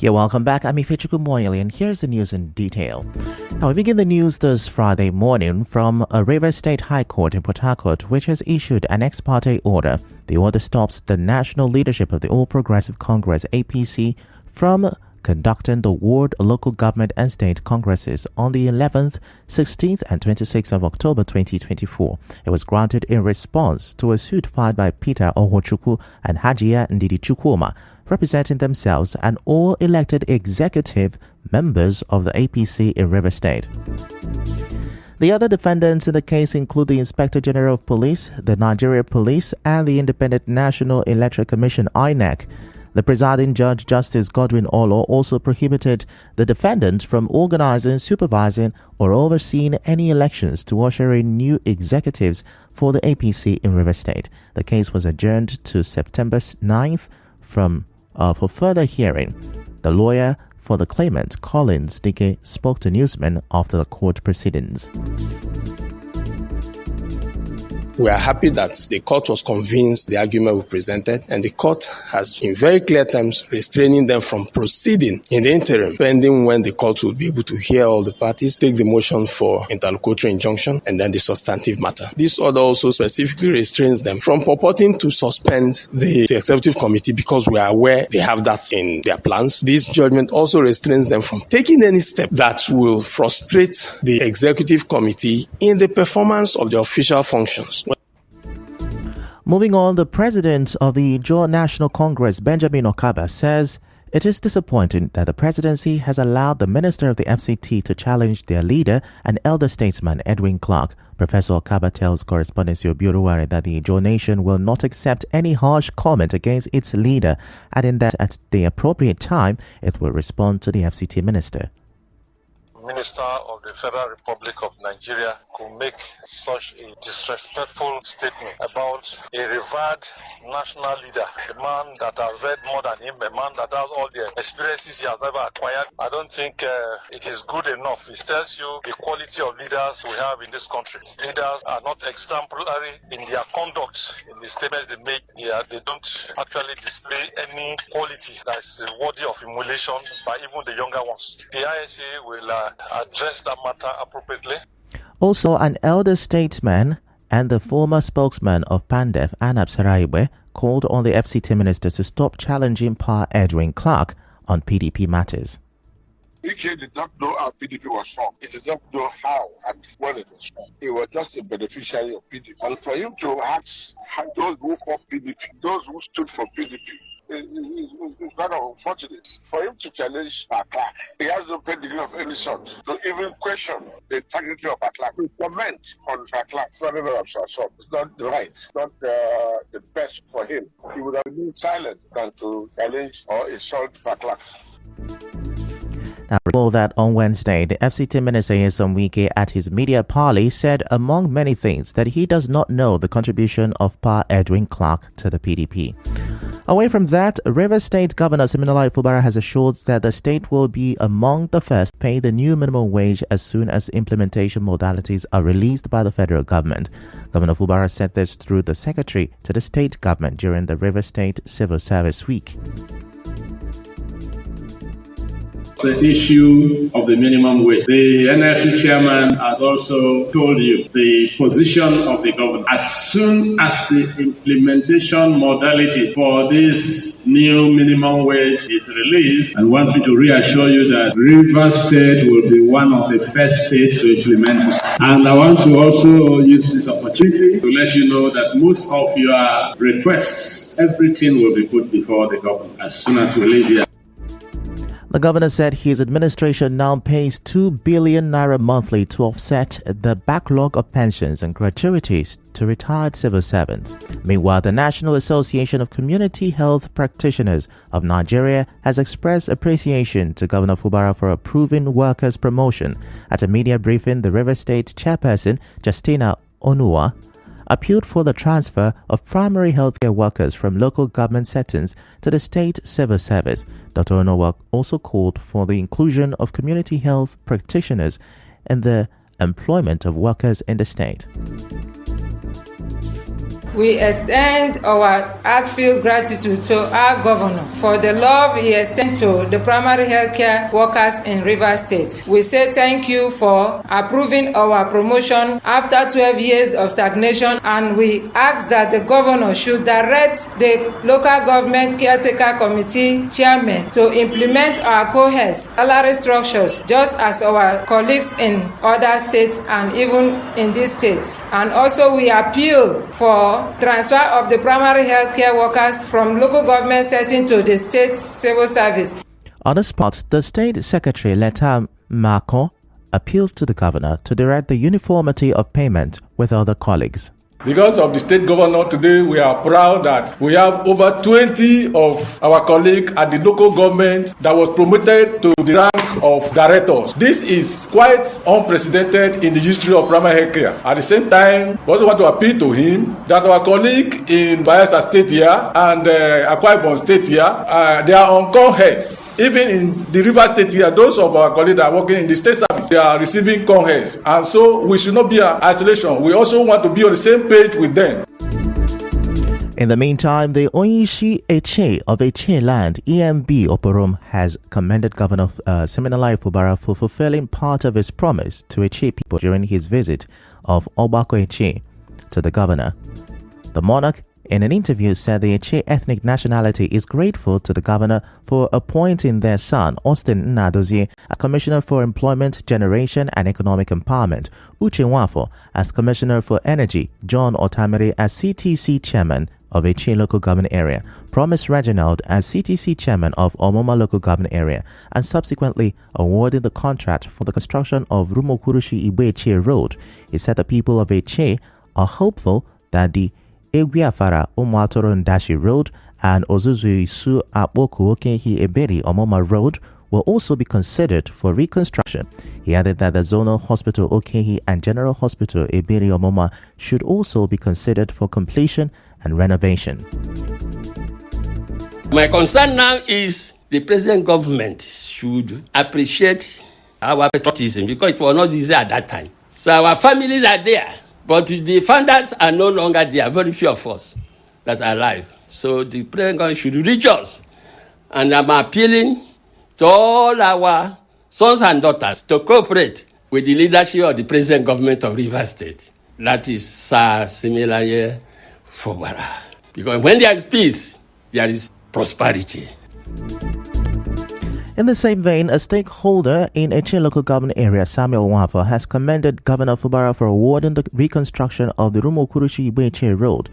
Yeah, welcome back. I'm Ifechuku Moyeli, and here's the news in detail. Now, we begin the news this Friday morning from a Rivers State High Court in Port Harcourt, which has issued an ex parte order. The order stops the national leadership of the All Progressive Congress, APC, from conducting the ward, local government and state congresses on the 11th, 16th and 26th of October 2024. It was granted in response to a suit filed by Peter Ohochukwu and Hajia Ndidi Chukwuma, representing themselves and all elected executive members of the APC in Rivers State. The other defendants in the case include the Inspector General of Police, the Nigeria Police, and the Independent National Electoral Commission, INEC. The presiding judge, Justice Godwin Olo, also prohibited the defendant from organizing, supervising, or overseeing any elections to usher in new executives for the APC in Rivers State. The case was adjourned to September 9th for further hearing. The lawyer for the claimant, Collins Dike, spoke to newsmen after the court proceedings. We are happy that the court was convinced the argument we presented, and the court has, in very clear terms, restraining them from proceeding in the interim, pending when the court will be able to hear all the parties, take the motion for interlocutory injunction, and then the substantive matter. This order also specifically restrains them from purporting to suspend the executive committee because we are aware they have that in their plans. This judgment also restrains them from taking any step that will frustrate the executive committee in the performance of their official functions. Moving on, the president of the Ijaw National Congress, Benjamin Okaba, says it is disappointing that the presidency has allowed the minister of the FCT to challenge their leader and elder statesman, Edwin Clark. Professor Okaba tells correspondent Yobiruware that the Ijaw nation will not accept any harsh comment against its leader, adding that at the appropriate time, it will respond to the FCT minister. Minister of the Federal Republic of Nigeria could make such a disrespectful statement about a revered national leader, a man that has read more than him, a man that has all the experiences he has ever acquired. I don't think it is good enough. It tells you the quality of leaders we have in this country. Leaders are not exemplary in their conduct, in the statements they make. They don't actually display any quality that is worthy of emulation by even the younger ones. The ISA will address that matter appropriately. Also, an elder statesman and the former spokesman of PANDEF, Anab Saraiwe, called on the FCT minister to stop challenging Pa Edwin Clark on PDP matters. Wike did not know how PDP was formed. He did not know how and when it was formed. He was just a beneficiary of PDP. And for him to ask those who fought PDP, those who stood for PDP, it's kind of unfortunate. For him to challenge Clark, he has no pedigree of any sort to even question the integrity of Clark. To comment on Clark, it's not right. It's not the best for him. He would have been silent than to challenge or insult Clark. Now, recall that on Wednesday, the FCT minister Nyesom Wike at his media parley said, among many things, that he does not know the contribution of Pa Edwin Clark to the PDP. Away from that, Rivers State Governor Siminalayi Fubara has assured that the state will be among the first to pay the new minimum wage as soon as implementation modalities are released by the federal government. Governor Fubara said this through the secretary to the state government during the Rivers State Civil Service Week. The issue of the minimum wage. The NLC chairman has also told you the position of the government. As soon as the implementation modality for this new minimum wage is released, I want me to reassure you that Rivers State will be one of the first states to implement it. And I want to also use this opportunity to let you know that most of your requests, everything will be put before the government as soon as we leave here. The governor said his administration now pays 2 billion naira monthly to offset the backlog of pensions and gratuities to retired civil servants. Meanwhile, the National Association of Community Health Practitioners of Nigeria has expressed appreciation to Governor Fubara for approving workers' promotion. At a media briefing, the Rivers State chairperson, Justina Onua, appealed for the transfer of primary healthcare workers from local government settings to the state civil service. Dr. Onowa also called for the inclusion of community health practitioners in the employment of workers in the state. We extend our heartfelt gratitude to our governor for the love he extends to the primary healthcare workers in Rivers State. We say thank you for approving our promotion after 12 years of stagnation, and we ask that the governor should direct the local government caretaker committee chairman to implement our cohesive salary structures just as our colleagues in other states and even in this state. And also we appeal for transfer of the primary healthcare workers from local government setting to the state civil service. On the spot, the State Secretary Leta Mako appealed to the governor to direct the uniformity of payment with other colleagues. Because of the state governor today, we are proud that we have over 20 of our colleagues at the local government that was promoted to the rank of directors. This is quite unprecedented in the history of primary health care. At the same time, we also want to appeal to him that our colleague in Bayelsa State here and Akwa Ibom State here, they are on CONHES. Even in the River State here, those of our colleagues that are working in the state service, they are receiving CONHES. And so we should not be in isolation. We also want to be on the same page with them. In the meantime, the Onyishi Eche of Eche Land, EMB Oporom, has commended Governor Siminalayi Fubara for fulfilling part of his promise to Eche people during his visit of Obako Eche to the governor. The monarch, in an interview, said the Eche ethnic nationality is grateful to the governor for appointing their son, Austin Nnadozie, as Commissioner for Employment, Generation and Economic Empowerment, Uche Nwafo as Commissioner for Energy, John Otamiri as CTC Chairman of Eche Local Government Area, Promise Reginald as CTC Chairman of Omoma Local Government Area, and subsequently awarded the contract for the construction of Rumokurushi Igbe-Eche Road. He said the people of Eche are hopeful that the Egwiafara Umuatoro Ndashi Road and Ozuzu Isu Akpoku Okenhi Eberi Omoma Road will also be considered for reconstruction. He added that the Zonal Hospital Okenhi and General Hospital Eberi Omoma should also be considered for completion and renovation. My concern now is the present government should appreciate our patriotism because it was not easy at that time. So our families are there. But the founders are no longer there, very few of us that are alive. So the president should reach us. And I'm appealing to all our sons and daughters to cooperate with the leadership of the present government of Rivers State. That is Sir Siminalayi Fubara. Because when there is peace, there is prosperity. In the same vein, a stakeholder in Eche Local Government Area, Samuel Nwafo, has commended Governor Fubara for awarding the reconstruction of the Rumokurushi Igbe-Eche Road.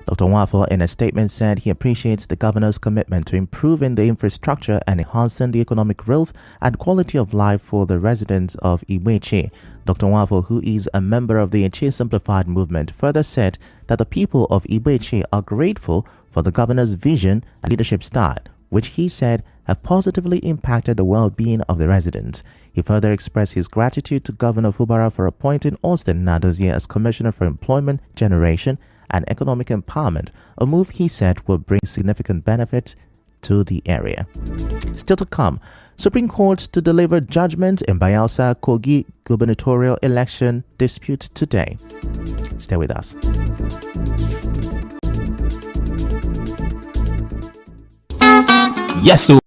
Dr. Nwafo, in a statement, said he appreciates the governor's commitment to improving the infrastructure and enhancing the economic growth and quality of life for the residents of Igbe-Eche. Dr. Nwafo, who is a member of the Eche Simplified movement, further said that the people of Igbe-Eche are grateful for the governor's vision and leadership style, which he said have positively impacted the well-being of the residents. He further expressed his gratitude to Governor Fubara for appointing Austin Nnadozie as Commissioner for Employment, Generation and Economic Empowerment, a move he said will bring significant benefit to the area. Still to come, Supreme Court to deliver judgment in Bayelsa Kogi gubernatorial election dispute today. Stay with us. Yes, so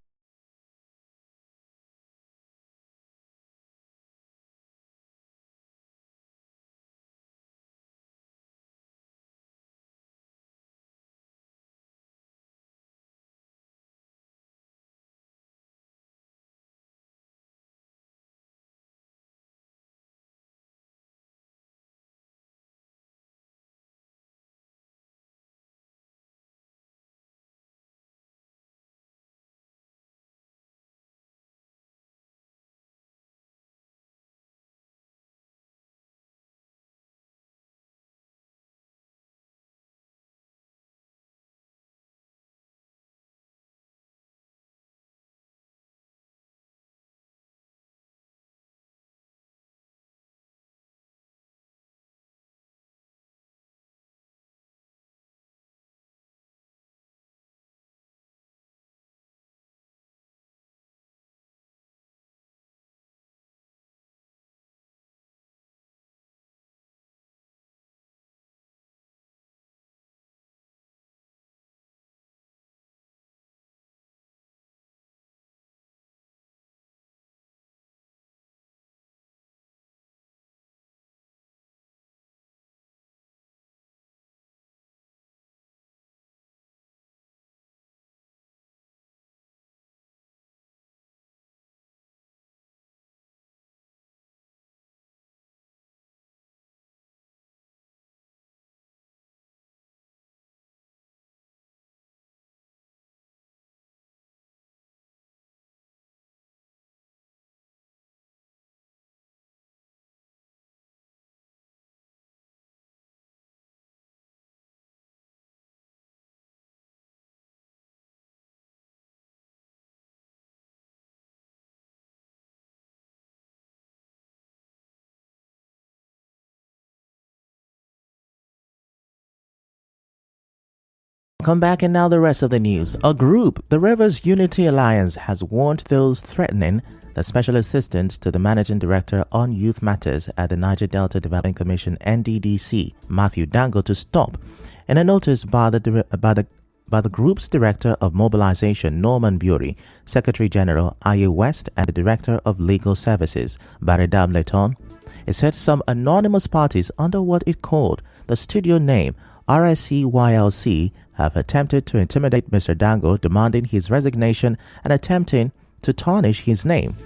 Welcome back, and now the rest of the news. A group, the Rivers Unity Alliance, has warned those threatening the Special Assistant to the Managing Director on Youth Matters at the Niger Delta Development Commission (NDDC), Matthew Dango, to stop. In a notice by the group's Director of Mobilization, Norman Bury, Secretary General Aye West, and the Director of Legal Services, Baridam Leton, it said some anonymous parties under what it called the studio name RSCYLC have attempted to intimidate Mr. Dango, demanding his resignation and attempting to tarnish his name.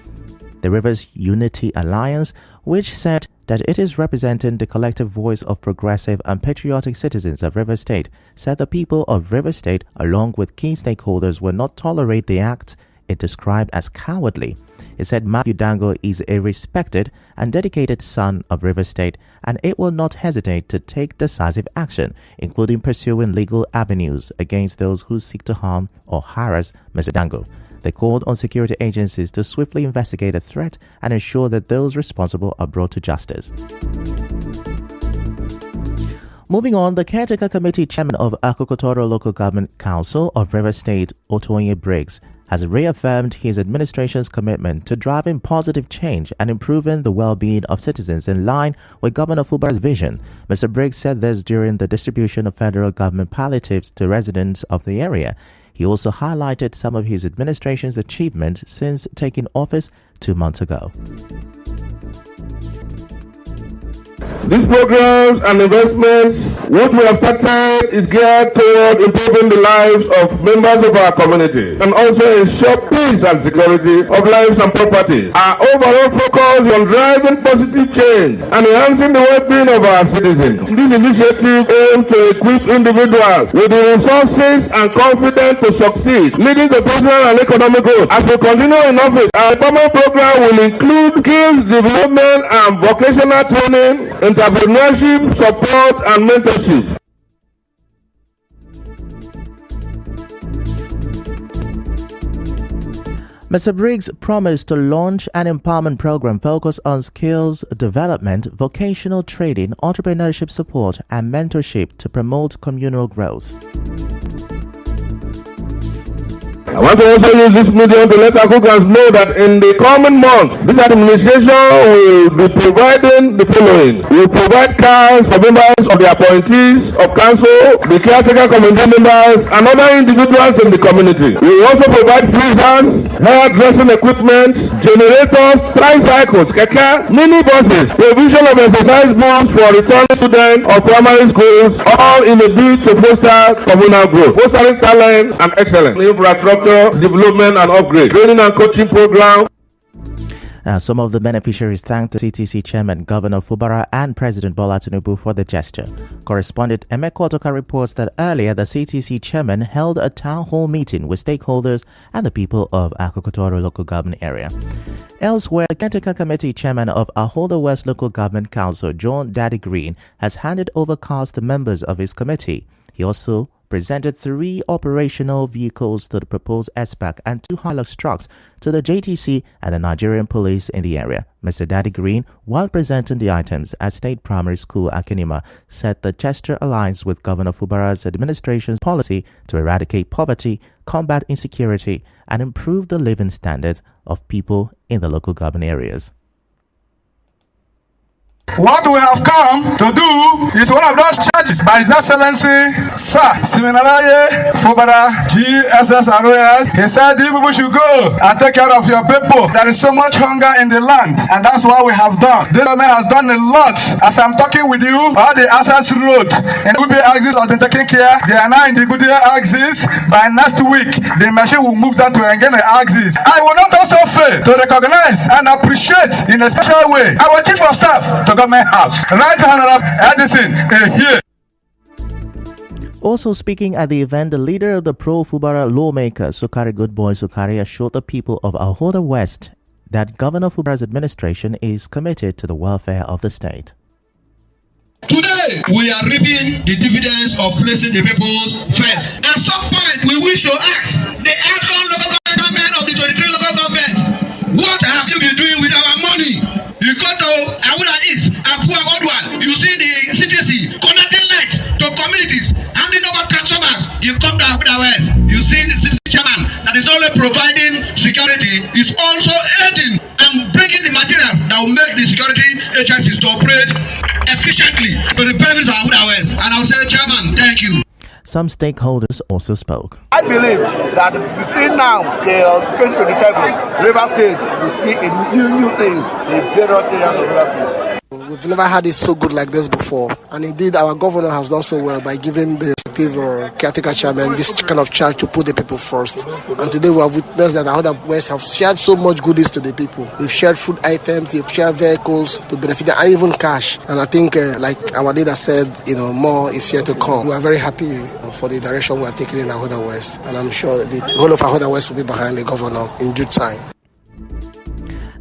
The Rivers Unity Alliance, which said that it is representing the collective voice of progressive and patriotic citizens of River State, said the people of River State, along with key stakeholders, will not tolerate the acts it described as cowardly. It said Matthew Dango is a respected and dedicated son of River State, and it will not hesitate to take decisive action, including pursuing legal avenues against those who seek to harm or harass Mr. Dango. They called on security agencies to swiftly investigate the threat and ensure that those responsible are brought to justice. Moving on, the Caretaker Committee Chairman of Akokotoro Local Government Council of River State, Otoye Briggs, has reaffirmed his administration's commitment to driving positive change and improving the well-being of citizens in line with Governor Fubara's vision. Mr. Briggs said this during the distribution of federal government palliatives to residents of the area. He also highlighted some of his administration's achievements since taking office 2 months ago. These programs and investments, what we have started is geared toward improving the lives of members of our community and also ensure peace and security of lives and properties. Our overall focus is on driving positive change and enhancing the well-being of our citizens. This initiative aims to equip individuals with the resources and confidence to succeed, leading to personal and economic growth. As we continue in office, our common program will include skills development and vocational training, entrepreneurship, support, and mentorship. Mr. Briggs promised to launch an empowerment program focused on skills development, vocational training, entrepreneurship support, and mentorship to promote communal growth. I want to also use this medium to let Akokans know that in the coming months, this administration will be providing the following. We will provide cars for members of the appointees of council, the caretaker committee members, and other individuals in the community. We will also provide freezers, hairdressing equipment, generators, tricycles, keke, mini buses, provision of exercise books for returning students of primary schools, all in a bid to foster communal growth, fostering talent and excellence, infrastructure, development and upgrade, training and coaching program. Now, some of the beneficiaries thanked the CTC Chairman, Governor Fubara, and President Bola Tinubu for the gesture. Correspondent Emeka Otoka reports that earlier the CTC Chairman held a town hall meeting with stakeholders and the people of Akokotoro Local Government Area. Elsewhere, the Caretaker Committee Chairman of Ahoda West Local Government Council, John Daddy Green, has handed over cars to members of his committee. He also presented 3 operational vehicles to the proposed SPAC and 2 Hilux trucks to the JTC and the Nigerian police in the area. Mr. Daddy Green, while presenting the items at State Primary School Akinima, said the gesture aligns with Governor Fubara's administration's policy to eradicate poverty, combat insecurity, and improve the living standards of people in the local government areas. What we have come to do is one of those charges by His Excellency Sir Siminalaye Fubara GSS. He said you people should go and take care of your people. There is so much hunger in the land, and that's what we have done. The government has done a lot. As I'm talking with you, all the access road and Goodyear axis have been taken care. They are now in the Goodyear axis. By next week, the machine will move down to Engene axis. I will not also fail to recognize and appreciate in a special way our Chief of Staff to Government House, Right Honorable Edison here. Also speaking at the event, the leader of the pro-Fubara lawmaker, Sukari Goodboy Sukari, assured the people of Ahoda West that Governor Fubara's administration is committed to the welfare of the state. Today, we are reaping the dividends of placing the peoples first. At some point, we wish to ask the outcome local government of the 23 local government, what have you been doing with our money? You go to Awura East, Apua Odwan, you see the CTC connecting light to communities, handing over transformers. You come come to Abuja West, you see the city chairman that is not only providing security, is also aiding and bringing the materials that will make the security agencies to operate efficiently to the benefit of Abuja West. And I'll say, Chairman, thank you. Some stakeholders also spoke. I believe that between now till 2027, River State will see new things in various areas of River State. We've never had it so good like this before, and indeed our governor has done so well by giving the executive or caretaker chairman this kind of charge to put the people first. And today we have witnessed that the Outer West have shared so much goodies to the people. They've shared food items, they've shared vehicles to benefit them, and even cash. And I think, like our leader said, more is here to come. We are very happy for the direction we are taking in our Outer West, and I'm sure that the whole of our Outer West will be behind the governor in due time.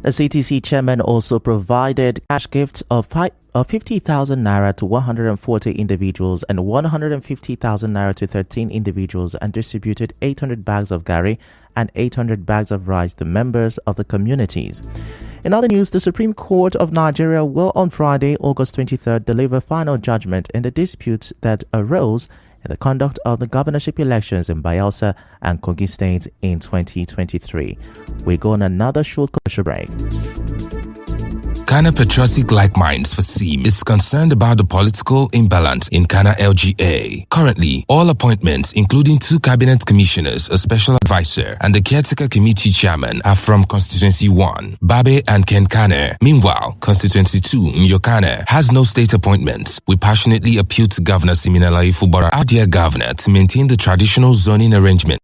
The CTC chairman also provided cash gifts of 50,000 naira to 140 individuals and 150,000 naira to 13 individuals, and distributed 800 bags of gari and 800 bags of rice to members of the communities. In other news, the Supreme Court of Nigeria will on Friday, August 23rd, deliver final judgment in the dispute that arose in the conduct of the governorship elections in Bayelsa and Kogi State in 2023. We go on another short commercial break. Ghana Patriotic Like Minds for SEAM is concerned about the political imbalance in Ghana LGA. Currently, all appointments, including 2 cabinet commissioners, a special advisor, and the caretaker committee chairman, are from Constituency 1, Babe and Ken Kane. Meanwhile, Constituency 2, Nyokane, has no state appointments. We passionately appeal to Governor Siminalayi Fubara, our dear governor, to maintain the traditional zoning arrangement.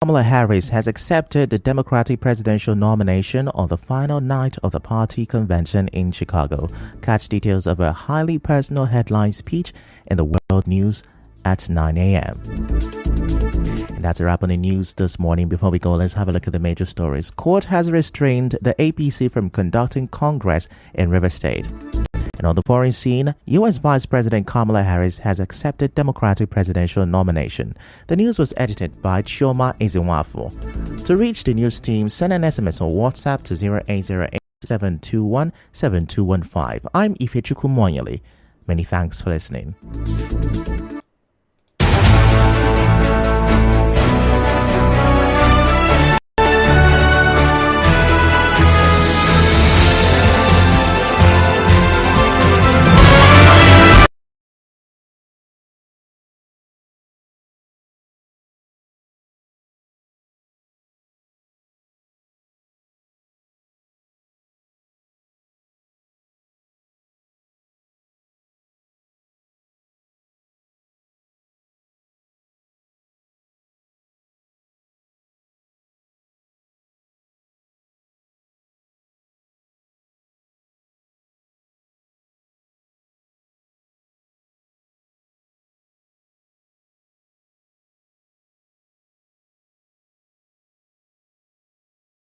Kamala Harris has accepted the Democratic presidential nomination on the final night of the party convention in Chicago. Catch details of a highly personal headline speech in the World News at 9 a.m. And that's a wrap on the news this morning. Before we go, let's have a look at the major stories. Court has restrained the APC from conducting Congress in River State. And on the foreign scene, U.S. Vice President Kamala Harris has accepted Democratic presidential nomination. The news was edited by Chioma Ezenwafo. To reach the news team, send an SMS or WhatsApp to 0808-721-7215. I'm Ifechukwu Monyele. Many thanks for listening.